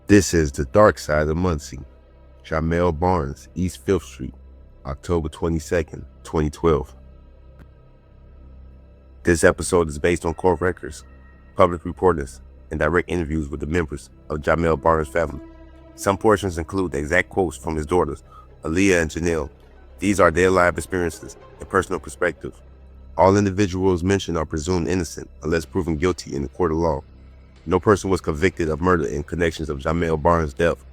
This is the Darkside of Muncie, Jamel Barnes, East 5th Street, October 22nd, 2012. This episode is based on court records, public reportings, and direct interviews with the members of Jamel Barnes' family. Some portions include the exact quotes from his daughters, Aaliyah and Janelle. These are their live experiences and personal perspectives. All individuals mentioned are presumed innocent unless proven guilty in the court of law. No person was convicted of murder in connections of Jamel Barnes' death.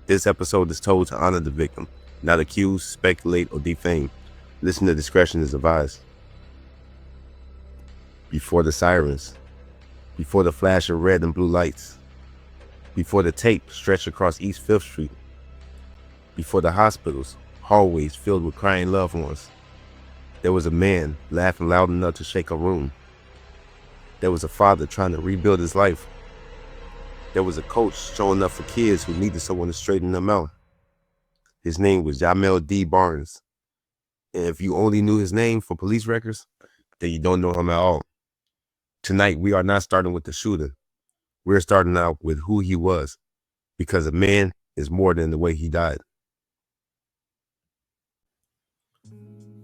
This episode is told to honor the victim, not accuse, speculate, or defame. Listener discretion is advised. Before the sirens, before the flash of red and blue lights, before the tape stretched across East 5th Street, before the hospitals, hallways filled with crying loved ones, there was a man laughing loud enough to shake a room. There was a father trying to rebuild his life. There was a coach showing up for kids who needed someone to straighten them out. His name was Jamel D. Barnes. And if you only knew his name from police records, then you don't know him at all. Tonight, we are not starting with the shooter. We're starting out with who he was, because a man is more than the way he died.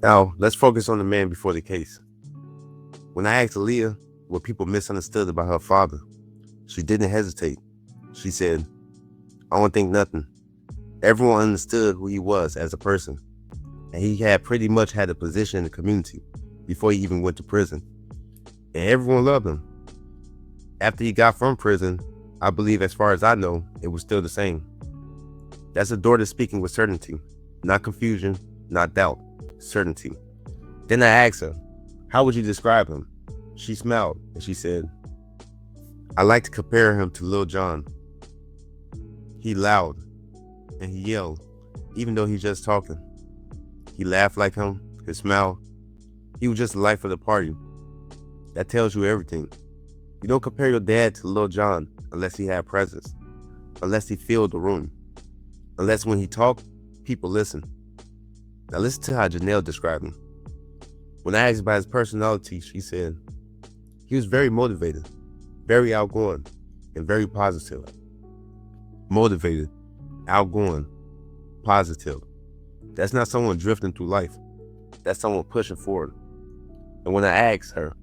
Now, let's focus on the man before the case. When I asked Aaliyah what people misunderstood about her father, she didn't hesitate. She said, "I don't think nothing." Everyone understood who he was as a person, and he had pretty much had a position in the community before he even went to prison. And everyone loved him. After he got from prison, I believe, as far as I know, it was still the same. That's a daughter speaking with certainty, not confusion, not doubt, certainty. Then I asked her, "How would you describe him?" She smiled and she said, "I like to compare him to Lil Jon. He loud and he yelled, even though he's just talking. He laughed like him, his smile. He was just the life of the party." That tells you everything. You don't compare your dad to Lil Jon unless he had presence, unless he filled the room, unless when he talked, people listened. Now listen to how Janelle described him. When I asked about his personality, she said, "He was very motivated, very outgoing, and very positive." Motivated, outgoing, positive. That's not someone drifting through life. That's someone pushing forward. And when I asked her,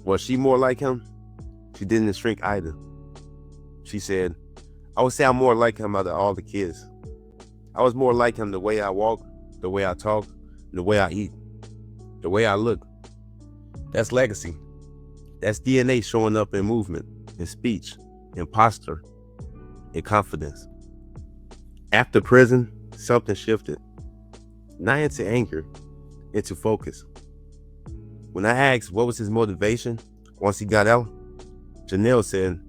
was she more like him? She didn't shrink either. She said, "I would say I'm more like him out of all the kids. I was more like him the way I walk, the way I talk, the way I eat, the way I look." That's legacy. That's DNA showing up in movement, in speech, in posture, in confidence. After prison, something shifted. Not into anger, into focus. When I asked what was his motivation once he got out, Janelle said,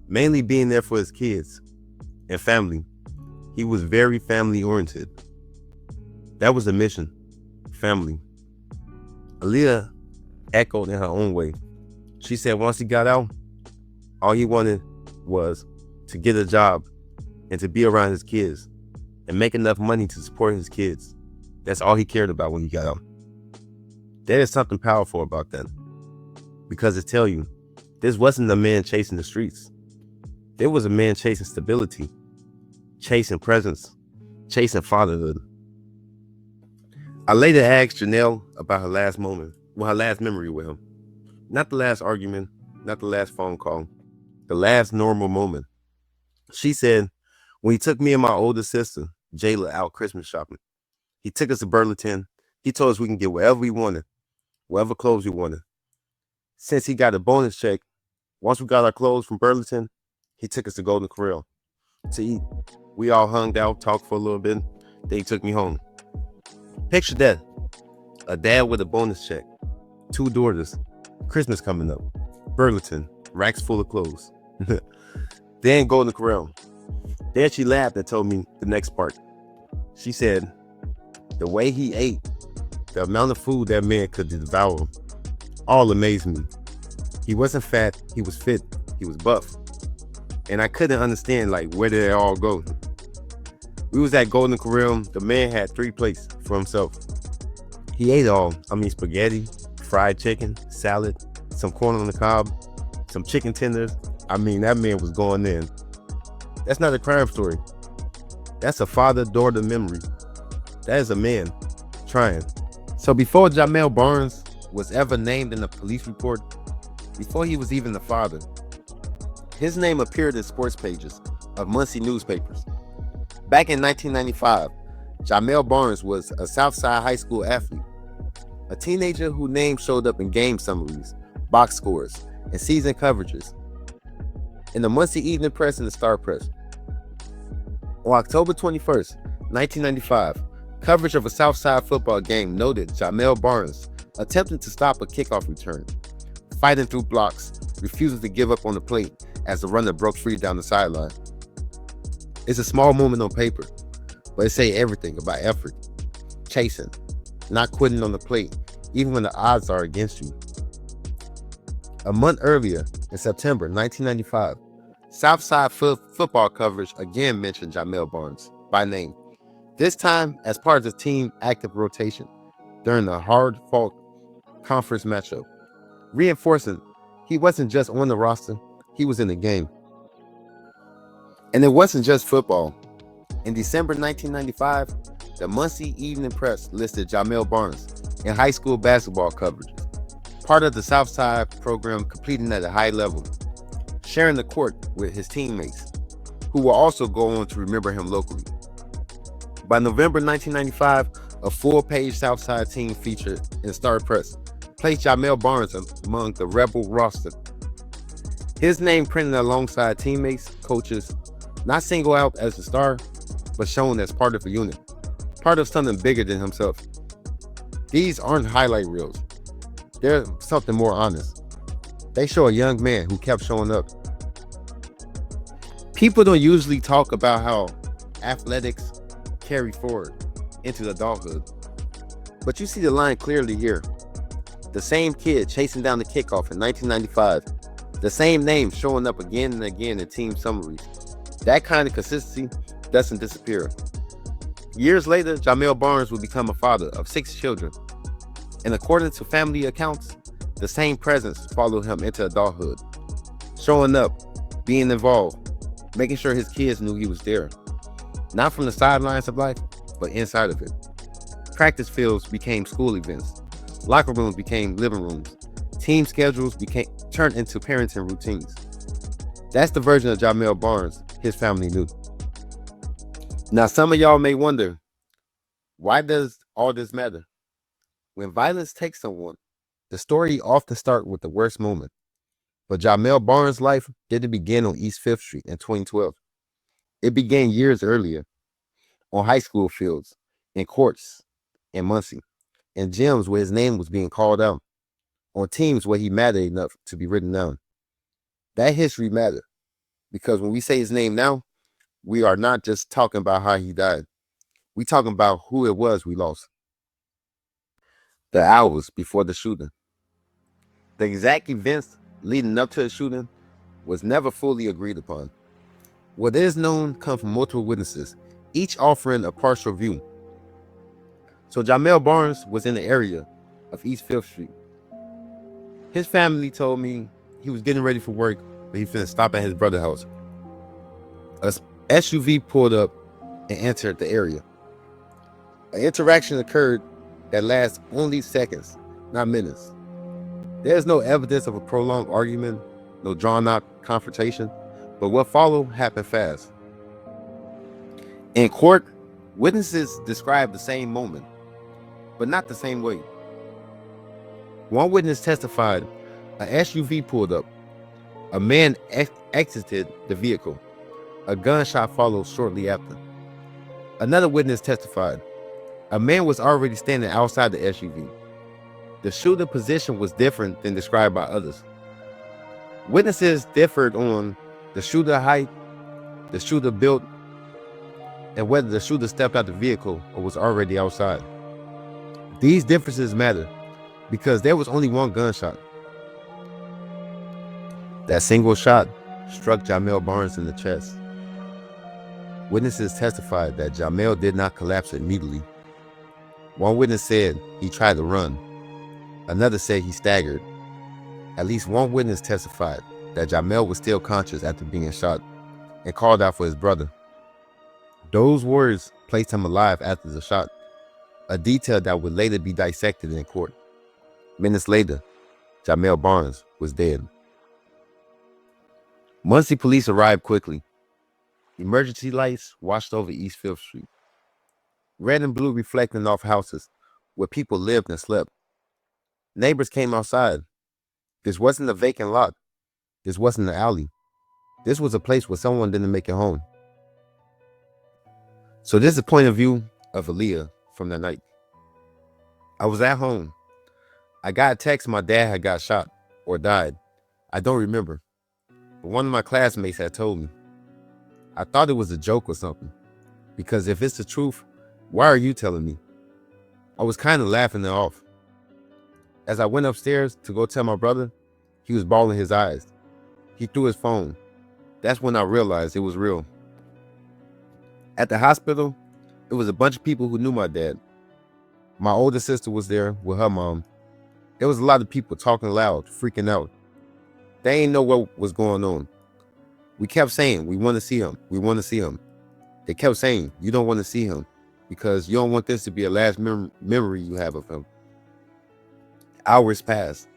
mainly being there for his kids and family. He was very family oriented. That was the mission, family. Aaliyah echoed in her own way. She said once he got out, all he wanted was to get a job and to be around his kids and make enough money to support his kids. That's all he cared about when he got out. There is something powerful about that, because it tells you this wasn't a man chasing the streets. There was a man chasing stability, chasing presence, chasing fatherhood. I later asked Janelle about her last memory with him. Not the last argument, not the last phone call, the last normal moment. She said, when he took me and my older sister, Jayla, out Christmas shopping, he took us to Burlington. He told us we can get whatever we wanted, whatever clothes we wanted. Since he got a bonus check, once we got our clothes from Burlington, he took us to Golden Corral to eat. We all hung out, talked for a little bit. Then he took me home. Picture that. A dad with a bonus check, 2 daughters, Christmas coming up, Burlington, racks full of clothes. Then Golden Corral. Then she laughed and told me the next part. She said, the way he ate, the amount of food that man could devour, all amazed me. He wasn't fat, he was fit, he was buff. And I couldn't understand, where did it all go? We was at Golden Corral. The man had 3 plates for himself. He ate all. Spaghetti, fried chicken, salad, some corn on the cob, some chicken tenders. That man was going in. That's not a crime story. That's a father-daughter memory. That is a man trying. So before Jamel Barnes was ever named in the police report, before he was even the father, his name appeared in sports pages of Muncie newspapers. Back in 1995, Jamel Barnes was a Southside High School athlete, a teenager whose name showed up in game summaries, box scores, and season coverages in the Muncie Evening Press and the Star Press. On October 21st, 1995, coverage of a Southside football game noted Jamel Barnes attempting to stop a kickoff return, fighting through blocks, refusing to give up on the plate as the runner broke free down the sideline. It's a small moment on paper, but it says everything about effort, chasing, not quitting on the plate, even when the odds are against you. A month earlier, in September 1995, Southside football coverage again mentioned Jamel Barnes by name, this time as part of the team active rotation during the hard-fought conference matchup, reinforcing he wasn't just on the roster, he was in the game. And it wasn't just football. In December 1995, the Muncie Evening Press listed Jamel Barnes in high school basketball coverage, part of the Southside program completing at a high level, sharing the court with his teammates, who will also go on to remember him locally. By November 1995, a full-page Southside team feature in Star Press placed Jamel Barnes among the Rebel roster. His name printed alongside teammates, coaches, not singled out as a star, but shown as part of a unit, part of something bigger than himself. These aren't highlight reels. They're something more honest. They show a young man who kept showing up. People don't usually talk about how athletics carry forward into adulthood, but you see the line clearly here. The same kid chasing down the kickoff in 1995, the same name showing up again and again in team summaries. That kind of consistency doesn't disappear. Years later, Jamel Barnes would become a father of 6 children, and according to family accounts, the same presence followed him into adulthood, showing up, being involved, making sure his kids knew he was there, not from the sidelines of life, but inside of it. Practice fields became school events, locker rooms became living rooms, team schedules turned into parenting routines. That's the version of Jamel Barnes his family knew. Now, some of y'all may wonder, why does all this matter? When violence takes someone, the story often starts with the worst moment. But Jamel Barnes' life didn't begin on East 5th Street in 2012. It began years earlier, on high school fields, in courts, in Muncie, in gyms where his name was being called out, on teams where he mattered enough to be written down. That history mattered, because when we say his name now, we are not just talking about how he died. We talking about who it was we lost. The hours before the shooting. The exact events leading up to the shooting was never fully agreed upon. What is known comes from multiple witnesses, each offering a partial view. So Jamel Barnes was in the area of East 5th Street. His family told me he was getting ready for work, but he finna stop at his brother's house. A SUV pulled up and entered the area. An interaction occurred that lasts only seconds, not minutes. There's no evidence of a prolonged argument, no drawn-out confrontation, but what followed happened fast. In court, witnesses described the same moment, but not the same way. One witness testified an SUV pulled up. A man exited the vehicle. A gunshot followed shortly after. Another witness testified a man was already standing outside the SUV. The shooter position was different than described by others. Witnesses differed on the shooter height, the shooter built, and whether the shooter stepped out the vehicle or was already outside. These differences matter because there was only one gunshot. That single shot struck Jamel Barnes in the chest. Witnesses testified that Jamel did not collapse immediately. One witness said he tried to run. Another said he staggered. At least one witness testified that Jamel was still conscious after being shot. and called out for his brother. Those words placed him alive after the shot, a detail that would later be dissected in court. Minutes later, Jamel Barnes was dead. Muncie police arrived quickly. Emergency lights washed over East 5th Street. Red and blue reflecting off houses where people lived and slept. Neighbors came outside. This wasn't a vacant lot. This wasn't an alley. This was a place where someone didn't make it home. So this is the point of view of Aaliyah from that night. I was at home. I got a text my dad had got shot or died. I don't remember. But one of my classmates had told me. I thought it was a joke or something. Because if it's the truth, why are you telling me? I was kind of laughing it off. As I went upstairs to go tell my brother, he was bawling his eyes. He threw his phone. That's when I realized it was real. At the hospital, it was a bunch of people who knew my dad. My older sister was there with her mom. There was a lot of people talking loud, freaking out. They ain't know what was going on. We kept saying, we want to see him. We want to see him. They kept saying, you don't want to see him because you don't want this to be a last memory you have of him. Hours passed.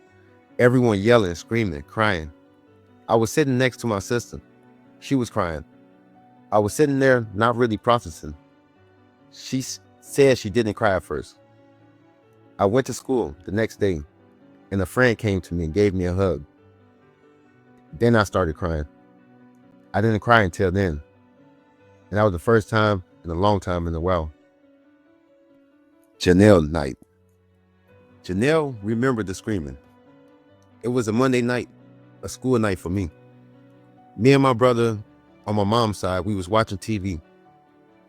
Everyone yelling, screaming, crying. I was sitting next to my sister. She was crying. I was sitting there not really processing. She said she didn't cry at first. I went to school the next day and a friend came to me and gave me a hug. Then I started crying. I didn't cry until then. And that was the first time in a long time in a while. Janelle night. Janelle remembered the screaming. It was a Monday night, a school night for me. Me and my brother on my mom's side, we was watching TV.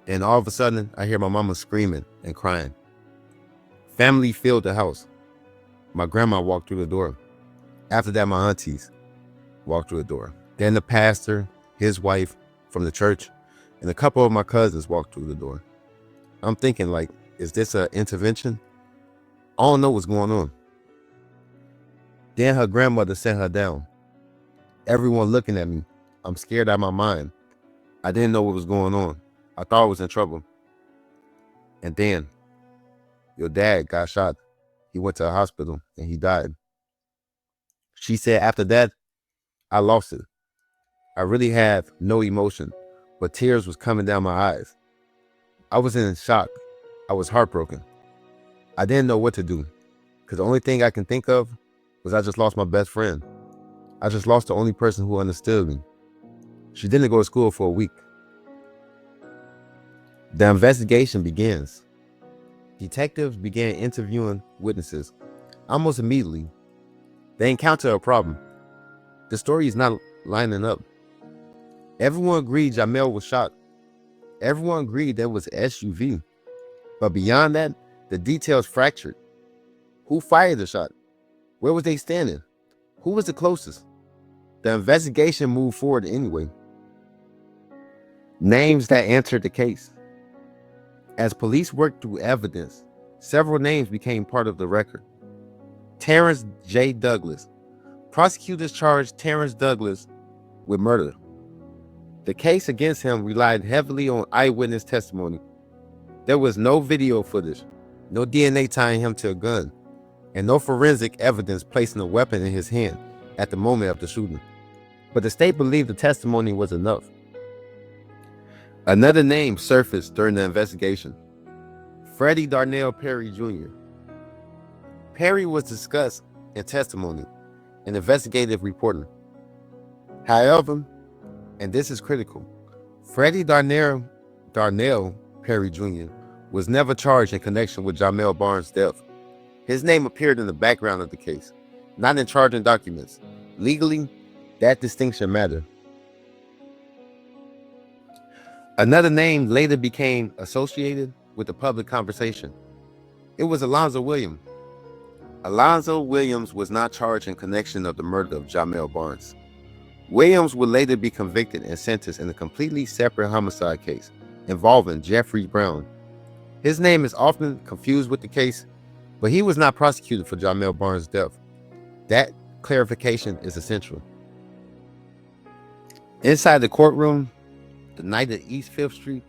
And all of a sudden, I hear my mama screaming and crying. Family filled the house. My grandma walked through the door. After that, my aunties walked through the door. Then the pastor, his wife from the church, and a couple of my cousins walked through the door. I'm thinking like, is this an intervention? I don't know what's going on. Then her grandmother sat her down. Everyone looking at me. I'm scared out of my mind. I didn't know what was going on. I thought I was in trouble. And then your dad got shot. He went to a hospital and he died. She said after that, I lost it. I really had no emotion, but tears was coming down my eyes. I was in shock. I was heartbroken. I didn't know what to do because the only thing I can think of was I just lost my best friend. I just lost the only person who understood me. She didn't go to school for a week. The investigation begins. Detectives began interviewing witnesses. Almost immediately, they encounter a problem. The story is not lining up. Everyone agreed Jamel was shot. Everyone agreed there was an SUV. But beyond that, the details fractured. Who fired the shot? Where was they standing? Who was the closest? The investigation moved forward anyway. Names that answered the case. As police worked through evidence, several names became part of the record. Terrence J. Douglas. Prosecutors charged Terrence Douglas with murder. The case against him relied heavily on eyewitness testimony. There was no video footage, no DNA tying him to a gun, and no forensic evidence placing a weapon in his hand at the moment of the shooting. But the state believed the testimony was enough. Another name surfaced during the investigation. Freddie Darnell Perry Jr. Perry was discussed in testimony and investigative reporting. However, and this is critical, Freddie Darnell Perry Jr. was never charged in connection with Jamel Barnes' death. His name appeared in the background of the case, not in charging documents. Legally, that distinction mattered. Another name later became associated with the public conversation. It was Alonzo Williams. Alonzo Williams was not charged in connection of the murder of Jamel Barnes. Williams would later be convicted and sentenced in a completely separate homicide case involving Jeffrey Brown. His name is often confused with the case, but he was not prosecuted for Jamel Barnes' death. That clarification is essential. Inside the courtroom, the night at East 5th Street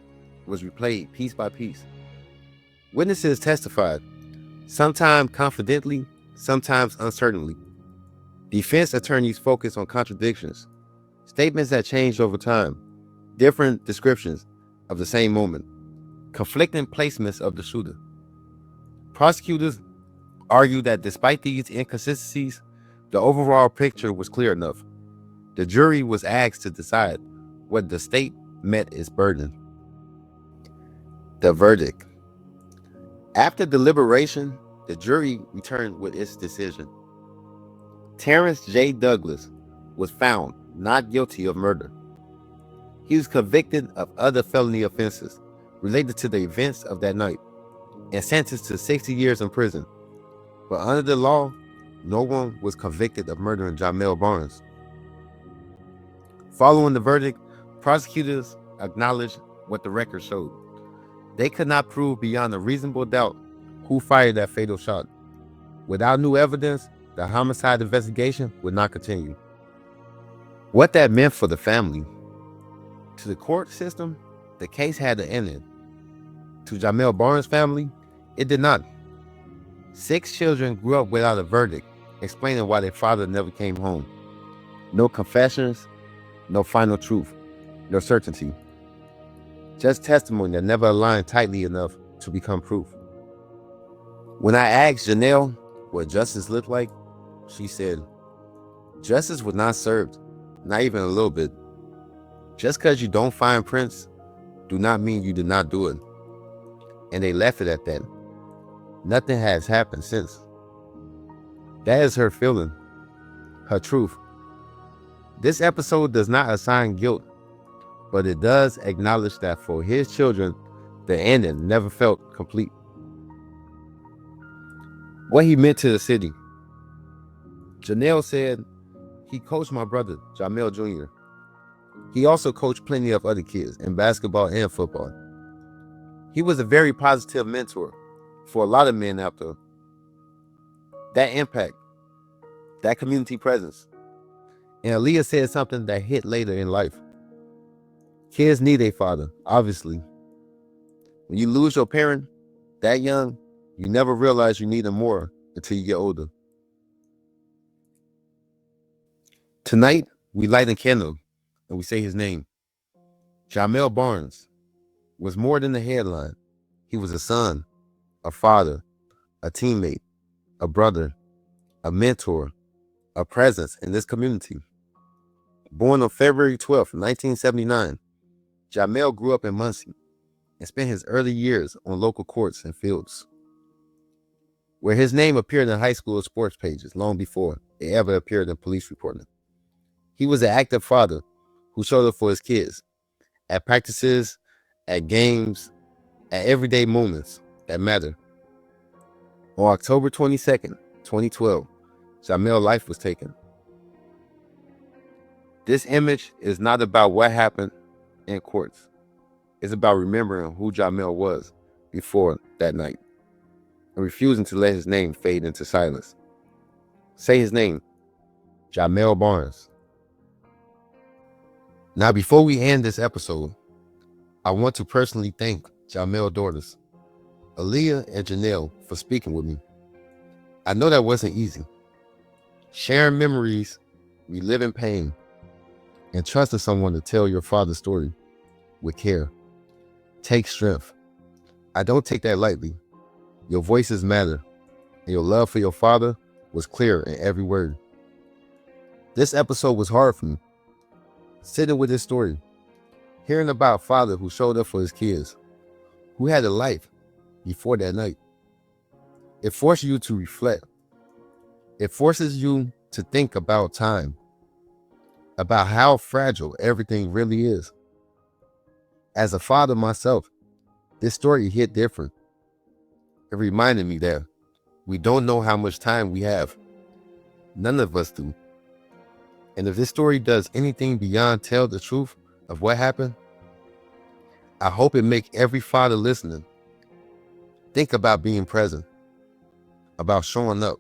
was replayed piece by piece. Witnesses testified, sometimes confidently, sometimes uncertainly. Defense attorneys focused on contradictions, statements that changed over time, different descriptions of the same moment, conflicting placements of the shooter. Prosecutors argued that despite these inconsistencies, the overall picture was clear enough. The jury was asked to decide whether the state met its burden. The verdict. After deliberation, the jury returned with its decision. Terrence J. Douglas was found not guilty of murder. He was convicted of other felony offenses related to the events of that night and sentenced to 60 years in prison. But under the law, no one was convicted of murdering Jamel Barnes. Following the verdict, prosecutors acknowledged what the record showed. They could not prove beyond a reasonable doubt who fired that fatal shot. Without new evidence, the homicide investigation would not continue. What that meant for the family. To the court system, the case had to end. To Jamel Barnes' family, it did not. 6 children grew up without a verdict, explaining why their father never came home. No confessions, no final truth, no certainty. Just testimony that never aligned tightly enough to become proof. When I asked Janelle what justice looked like, she said, justice was not served, not even a little bit. Just because you don't find prints, do not mean you did not do it. And they left it at that. Nothing has happened since. That is her feeling, her truth. This episode does not assign guilt, but it does acknowledge that for his children, the ending never felt complete. What he meant to the city. Janelle said, he coached my brother, Jamel Jr. He also coached plenty of other kids in basketball and football. He was a very positive mentor for a lot of men out there. That impact, that community presence. And Aaliyah said something that hit later in life. Kids need a father, obviously. When you lose your parent that young, you never realize you need them more until you get older. Tonight, we light a candle and we say his name. Jamel Barnes was more than a headline. He was a son, a father, a teammate, a brother, a mentor, a presence in this community. Born on February 12, 1979, Jamel grew up in Muncie and spent his early years on local courts and fields, where his name appeared in high school sports pages long before it ever appeared in police reporting. He was an active father who showed up for his kids at practices, at games, at everyday moments that matter. On October 22nd, 2012, Jamel's life was taken. This image is not about what happened in courts. It's about remembering who Jamel was before that night and refusing to let his name fade into silence. Say his name, Jamel Barnes. Now, before we end this episode, I want to personally thank Jamel's daughters, Aaliyah and Janelle, for speaking with me. I know that wasn't easy. Sharing memories, reliving pain, and trusting someone to tell your father's story with care takes strength. I don't take that lightly. Your voices matter, and your love for your father was clear in every word. This episode was hard for me. Sitting with this story, hearing about a father who showed up for his kids, who had a life before that night. It forces you to reflect. It forces you to think about time, about how fragile everything really is. As a father myself, this story hit different. It reminded me that we don't know how much time we have. None of us do. And if this story does anything beyond tell the truth of what happened, I hope it makes every father listening think about being present, about showing up,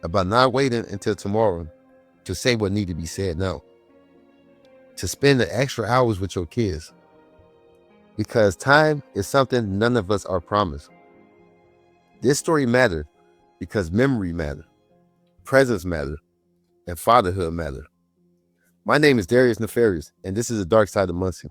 about not waiting until tomorrow to say what needs to be said now. to spend the extra hours with your kids. Because time is something none of us are promised. This story mattered because memory mattered, presence mattered, and fatherhood mattered. My name is Darius Nefarious, and this is the Darkside of Muncie.